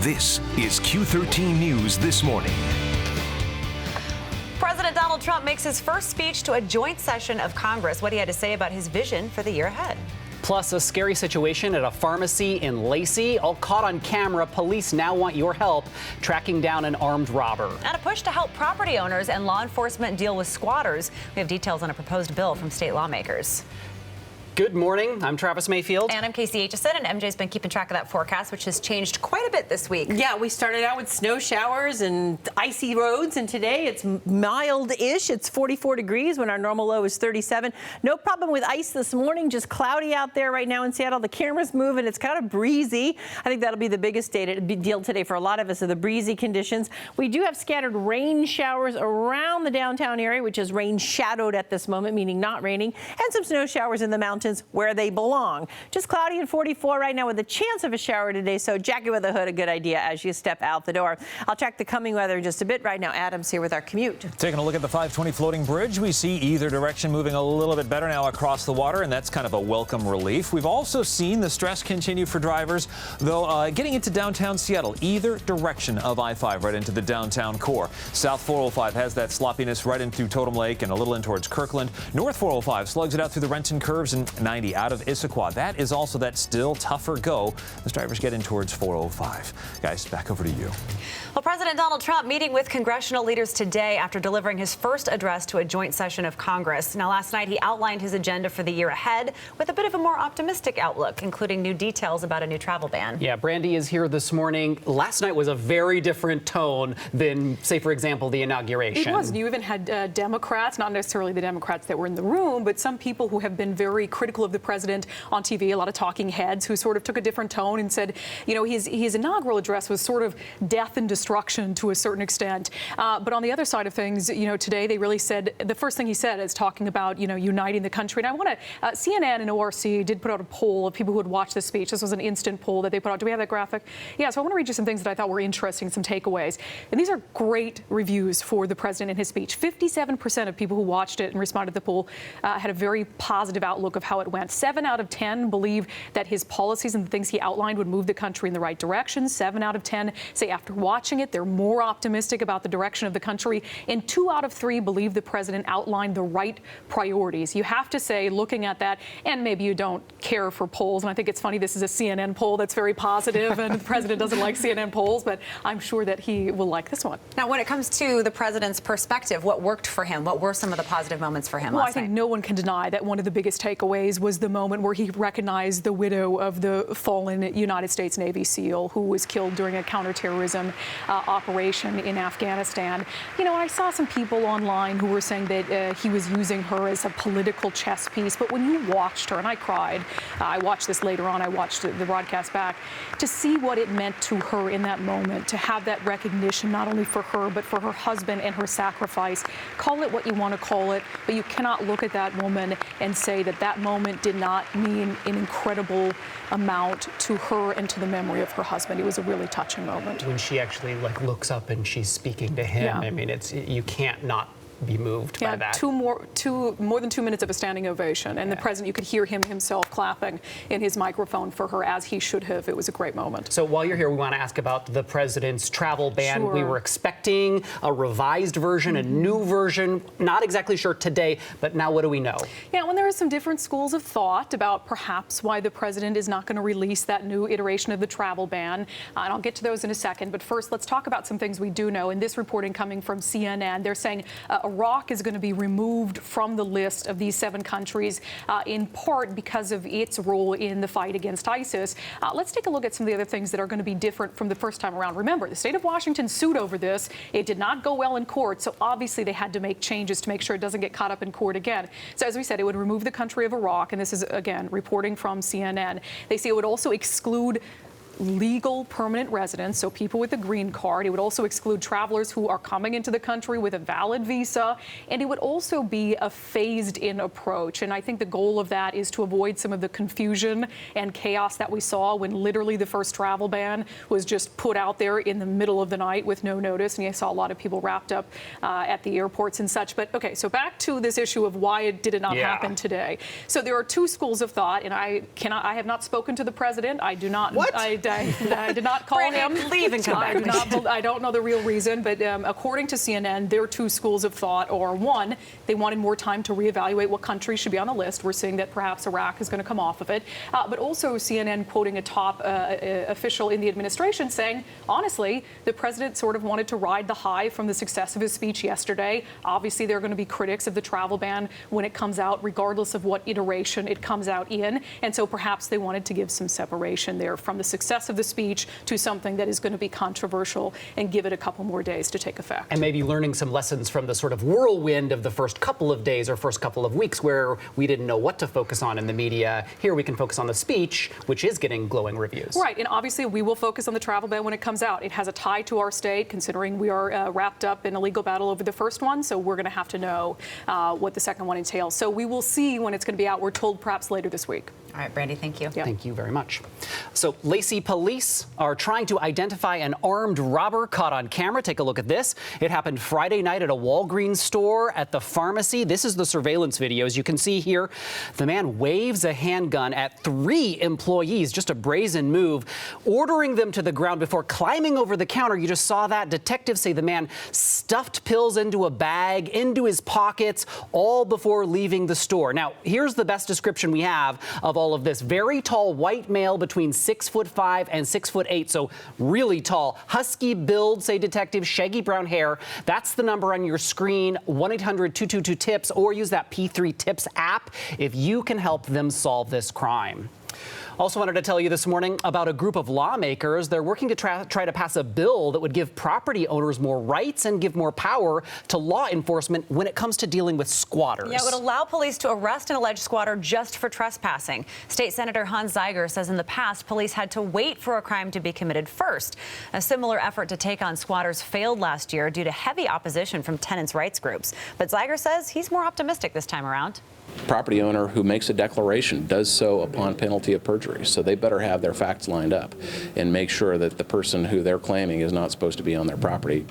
This is Q13 News This Morning. President Donald Trump makes his first speech to a joint session of Congress. What he had to say about his vision for the year ahead. Plus, a scary situation at a pharmacy in Lacey. All caught on camera. Police now want your help tracking down an armed robber. And a push to help property owners and law enforcement deal with squatters. We have details on a proposed bill from state lawmakers. Good morning. I'm Travis Mayfield. And I'm Casey Aitchison, and MJ's been keeping track of that forecast, which has changed quite a bit this week. Yeah, we started out with snow showers and icy roads, and today it's mild-ish. It's 44 degrees when our normal low is 37. No problem with ice this morning, just cloudy out there right now in Seattle. The camera's moving. It's kind of breezy. I think that'll be the biggest deal today for a lot of us, are the breezy conditions. We do have scattered rain showers around the downtown area, which is rain shadowed at this moment, meaning not raining, and some snow showers in the mountains where they belong. Just cloudy and 44 right now with a chance of a shower today, so jacket with a hood, a good idea as you step out the door. I'll check the coming weather in just a bit. Right now, Adam's here with our commute. Taking a look at the 520 floating bridge, we see either direction moving a little bit better now across the water, and that's kind of a welcome relief. We've also seen the stress continue for drivers, though getting into downtown Seattle, either direction of I-5 right into the downtown core. South 405 has that sloppiness right in through Totem Lake and a little in towards Kirkland. North 405 slugs it out through the Renton curves and 90 out of Issaquah. That is also that still tougher go as drivers get in towards 405. Guys, back over to you. Well, President Donald Trump meeting with congressional leaders today after delivering his first address to a joint session of Congress. Now, last night he outlined his agenda for the year ahead with a bit of a more optimistic outlook, including new details about a new travel ban. Yeah, Brandy is here this morning. Last night was a very different tone than, say, for example, the inauguration. It was. You even had Democrats, not necessarily the Democrats that were in the room, but some people who have been very critical of the president on TV, a lot of talking heads who sort of took a different tone and said, you know, his inaugural address was sort of death and destruction to a certain extent. But on the other side of things, you know, today they really said, the first thing he said is talking about, you know, uniting the country. And I want to, CNN and ORC did put out a poll of people who had watched this speech. This was an instant poll that they put out. Do we have that graphic? Yeah, so I want to read you some things that I thought were interesting, some takeaways. And these are great reviews for the president in his speech. 57% of people who watched it and responded to the poll had a very positive outlook of how it went. 7 out of 10 believe that his policies and the things he outlined would move the country in the right direction. 7 out of 10 say after watching it, they're more optimistic about the direction of the country. And 2 out of 3 believe the president outlined the right priorities. You have to say, looking at that, and maybe you don't care for polls, and I think it's funny, this is a CNN poll that's very positive, and the president doesn't like CNN polls, but I'm sure that he will like this one. Now, when it comes to the president's perspective, what worked for him? What were some of the positive moments for him last night? I think no one can deny that one of the biggest takeaways was the moment where he recognized the widow of the fallen United States Navy SEAL who was killed during a counterterrorism operation in Afghanistan. You know, I saw some people online who were saying that he was using her as a political chess piece, but when you watched her, and I cried, I watched this later on, I watched the broadcast back, to see what it meant to her in that moment, to have that recognition not only for her, but for her husband and her sacrifice. Call it what you want to call it, but you cannot look at that woman and say that that moment did not mean an incredible amount to her and to the memory of her husband. It was a really touching moment. When she actually looks up and she's speaking to him, yeah. I mean, you can't not be moved by that. More than 2 minutes of a standing ovation, and the president, you could hear him himself clapping in his microphone for her, as he should have. It was a great moment. So while you're here, we want to ask about the president's travel ban. Sure. We were expecting a revised version, a new version. Not exactly sure today, but now what do we know? Yeah, when there are some different schools of thought about perhaps why the president is not going to release that new iteration of the travel ban, and I'll get to those in a second. But first, let's talk about some things we do know. In this reporting coming from CNN, they're saying Iraq is going to be removed from the list of these 7 countries, in part because of its role in the fight against ISIS. Let's take a look at some of the other things that are going to be different from the first time around. Remember, the state of Washington sued over this. It did not go well in court, so obviously they had to make changes to make sure it doesn't get caught up in court again. So as we said, it would remove the country of Iraq, and this is, again, reporting from CNN. They say it would also exclude legal permanent residents, so people with a green card. It would also exclude travelers who are coming into the country with a valid visa, and it would also be a phased-in approach. And I think the goal of that is to avoid some of the confusion and chaos that we saw when literally the first travel ban was just put out there in the middle of the night with no notice, and you saw a lot of people wrapped up at the airports and such. But okay, so back to this issue of why it did not happen today. So there are two schools of thought, and I have not spoken to the president. I do not. What? I did not call him. Leave and come back. I don't know the real reason, but according to CNN, there are two schools of thought. Or one, they wanted more time to reevaluate what countries should be on the list. We're seeing that perhaps Iraq is going to come off of it. But also CNN quoting a top official in the administration saying, honestly, the president sort of wanted to ride the high from the success of his speech yesterday. Obviously, there are going to be critics of the travel ban when it comes out, regardless of what iteration it comes out in. And so perhaps they wanted to give some separation there from the success of the speech to something that is going to be controversial and give it a couple more days to take effect. And maybe learning some lessons from the sort of whirlwind of the first couple of days or first couple of weeks where we didn't know what to focus on in the media. Here we can focus on the speech, which is getting glowing reviews. Right, and obviously we will focus on the travel ban when it comes out. It has a tie to our state, considering we are wrapped up in a legal battle over the first one, so we're going to have to know what the second one entails. So we will see when it's going to be out. We're told perhaps later this week. All right, Brandy, thank you. Yeah. Thank you very much. So Lacey police are trying to identify an armed robber caught on camera. Take a look at this. It happened Friday night at a Walgreens store at the pharmacy. This is the surveillance video. As you can see here, the man waves a handgun at 3 employees, just a brazen move, ordering them to the ground before climbing over the counter. You just saw that. Detectives say the man stuffed pills into a bag, into his pockets, all before leaving the store. Now, here's the best description we have of all of this. Very tall white male between 6'5" and 6'8", so really tall. Husky build, say detectives, shaggy brown hair. That's the number on your screen, 1-800-222-TIPS, or use that P3 Tips app if you can help them solve this crime. Also wanted to tell you this morning about a group of lawmakers. They're working to try to pass a bill that would give property owners more rights and give more power to law enforcement when it comes to dealing with squatters. Yeah, it would allow police to arrest an alleged squatter just for trespassing. State Senator Hans Zeiger says in the past, police had to wait for a crime to be committed first. A similar effort to take on squatters failed last year due to heavy opposition from tenants' rights groups. But Zeiger says he's more optimistic this time around. Property owner who makes a declaration does so upon penalty of perjury, so they better have their facts lined up and make sure that the person who they're claiming is not supposed to be on their property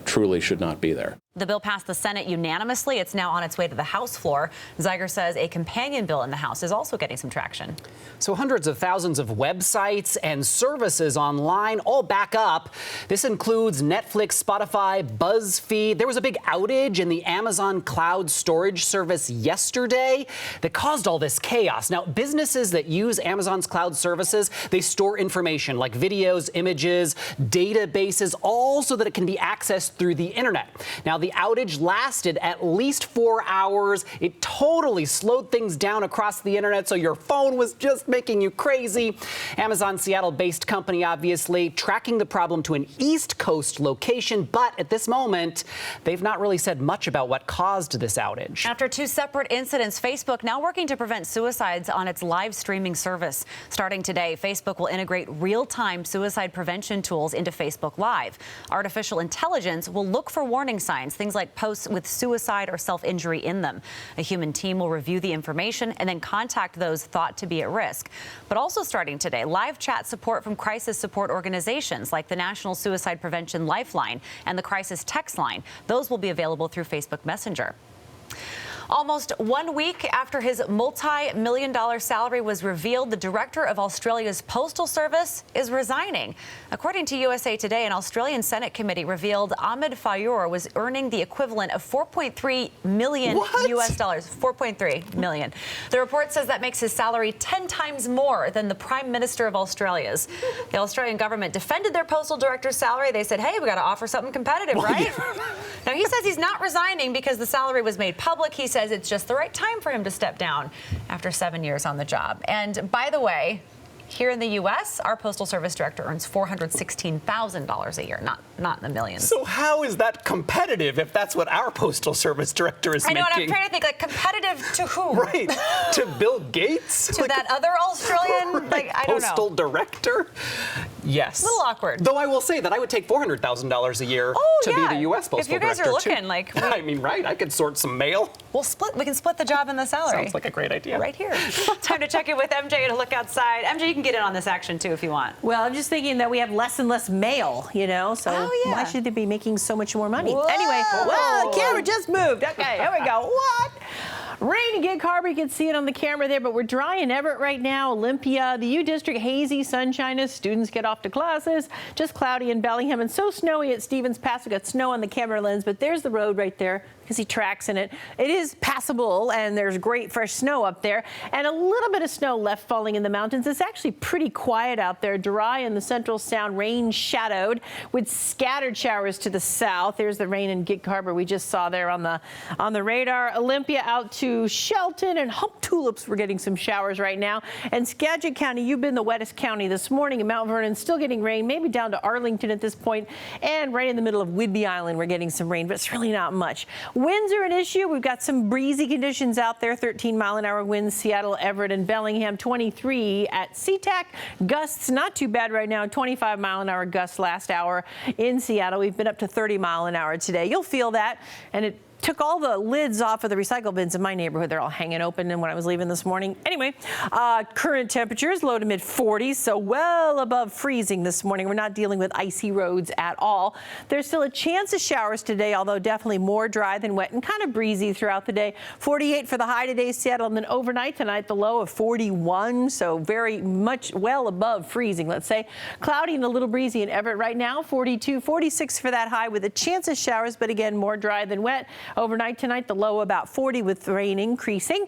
truly should not be there. The bill passed the Senate unanimously. It's now on its way to the House floor. Zeiger says a companion bill in the House is also getting some traction. So hundreds of thousands of websites and services online all back up. This includes Netflix, Spotify, BuzzFeed. There was a big outage in the Amazon cloud storage service yesterday that caused all this chaos. Now, businesses that use Amazon's cloud services, they store information like videos, images, databases, all so that it can be accessed through the internet. Now, the outage lasted at least 4 hours. It totally slowed things down across the internet, so your phone was just making you crazy. Amazon Seattle-based company, obviously, tracking the problem to an East Coast location, but at this moment, they've not really said much about what caused this outage. After 2 separate incidents, Facebook now working to prevent suicides on its live streaming service. Starting today, Facebook will integrate real-time suicide prevention tools into Facebook Live. Artificial intelligence will look for warning signs, things like posts with suicide or self-injury in them. A human team will review the information and then contact those thought to be at risk. But also starting today, live chat support from crisis support organizations like the National Suicide Prevention Lifeline and the Crisis Text Line. Those will be available through Facebook Messenger. Almost 1 week after his multi-million-dollar salary was revealed, the director of Australia's Postal Service is resigning. According to USA Today, an Australian Senate committee revealed Ahmed Fayour was earning the equivalent of $4.3 million US dollars. $4.3 million. The report says that makes his salary 10 times more than the Prime Minister of Australia's. The Australian government defended their postal director's salary. They said, hey, we got to offer something competitive, right? Now, he says he's not resigning because the salary was made public. He says it's just the right time for him to step down after 7 years on the job. And by the way, here in the U.S., our Postal Service director earns $416,000 a year, not in the millions. So how is that competitive if that's what our Postal Service director is making? I know, and I'm trying to think, like, competitive to who? Right. To Bill Gates? To that other Australian, right. like, I don't know. Postal director? Yes. A little awkward. Though I will say that I would take $400,000 a year to be the U.S. Postal director, if you guys are looking, too. like... I mean, right, I could sort some mail. We can split the job and the salary. Sounds like a great idea. Right here. Time to check in with MJ and a look outside. MJ, you can get in on this action, too, if you want. Well, I'm just thinking that we have less and less mail, you know, so why should they be making so much more money? Whoa. Anyway, well, the camera just moved. Okay, here we go. What? Rain in Gig Harbor, you can see it on the camera there, but we're dry in Everett right now. Olympia, the U District, hazy, sunshine as students get off to classes. Just cloudy in Bellingham and so snowy at Stevens Pass. We got snow on the camera lens, but there's the road right there. You can see tracks in it. It is passable, and there's great fresh snow up there, and a little bit of snow left falling in the mountains. It's actually pretty quiet out there, dry in the Central Sound, rain shadowed with scattered showers to the south. There's the rain in Gig Harbor we just saw there on the radar. Olympia out to Shelton and Hump Tulips. We're getting some showers right now. And Skagit County, you've been the wettest county this morning. In Mount Vernon, still getting rain, maybe down to Arlington at this point, and right in the middle of Whidbey Island, we're getting some rain, but it's really not much. Winds are an issue. We've got some breezy conditions out there, 13-mile-an-hour winds, Seattle, Everett, and Bellingham, 23 at SeaTac. Gusts not too bad right now, 25-mile-an-hour gusts last hour in Seattle. We've been up to 30-mile-an-hour today. You'll feel that, and it took all the lids off of the recycle bins in my neighborhood. They're all hanging open and when I was leaving this morning. Anyway, current temperatures low to mid 40s, so well above freezing this morning. We're not dealing with icy roads at all. There's still a chance of showers today, although definitely more dry than wet and kind of breezy throughout the day. 48 for the high today, Seattle, and then overnight tonight the low of 41, so very much well above freezing, let's say. Cloudy and a little breezy in Everett right now, 42, 46 for that high with a chance of showers, but again, more dry than wet. Overnight tonight, the low about 40 with rain increasing.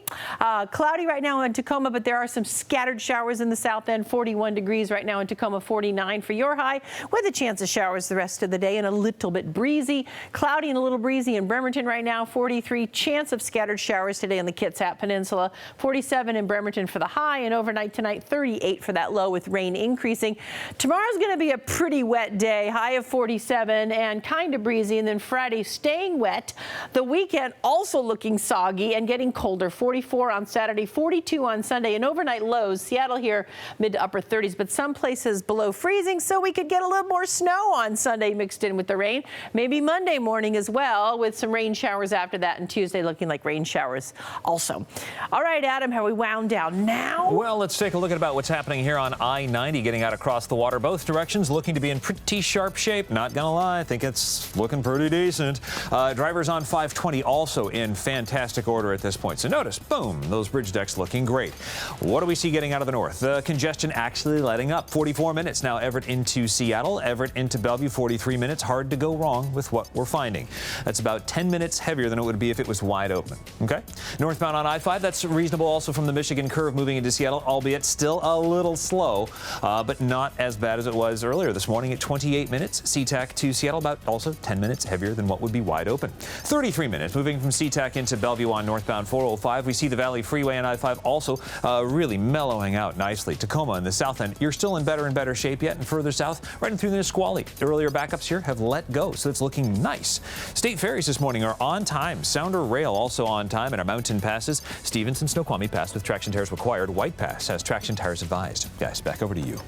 Cloudy right now in Tacoma, but there are some scattered showers in the south end. 41 degrees right now in Tacoma, 49 for your high, with a chance of showers the rest of the day and a little bit breezy. Cloudy and a little breezy in Bremerton right now, 43. Chance of scattered showers today on the Kitsap Peninsula. 47 in Bremerton for the high, and overnight tonight, 38 for that low with rain increasing. Tomorrow's going to be a pretty wet day, high of 47 and kind of breezy, and then Friday staying wet. The weekend also looking soggy and getting colder. 44 on Saturday, 42 on Sunday, and overnight lows. Seattle here mid to upper 30s, but some places below freezing, so we could get a little more snow on Sunday mixed in with the rain. Maybe Monday morning as well, with some rain showers after that, and Tuesday looking like rain showers also. All right, Adam, how we wound down now? Well, let's take a look at about what's happening here on I-90, getting out across the water. Both directions looking to be in pretty sharp shape. Not gonna lie, I think it's looking pretty decent. Drivers on 520 also in fantastic order at this point. So notice, boom, those bridge decks looking great. What do we see getting out of the north? The congestion actually letting up. 44 minutes now, Everett into Seattle, Everett into Bellevue, 43 minutes. Hard to go wrong with what we're finding. That's about 10 minutes heavier than it would be if it was wide open. Okay? Northbound on I-5, that's reasonable also from the Michigan curve moving into Seattle, albeit still a little slow, but not as bad as it was earlier this morning at 28 minutes. SeaTac to Seattle, about also 10 minutes heavier than what would be wide open. 33 minutes moving from SeaTac into Bellevue on northbound 405. We see the Valley Freeway and I-5 also really mellowing out nicely. Tacoma in the south end, you're still in better and better shape yet, and further south, right in through the Nisqually. Earlier backups here have let go, so it's looking nice. State ferries this morning are on time. Sounder Rail also on time, and our mountain passes. Stevenson Snoqualmie Pass with traction tires required. White Pass has traction tires advised. Guys, back over to you.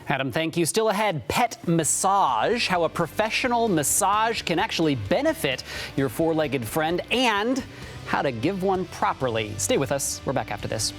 Adam, thank you. Still ahead, pet massage, how a professional massage can actually benefit your four-legged friend, and how to give one properly. Stay with us. We're back after this.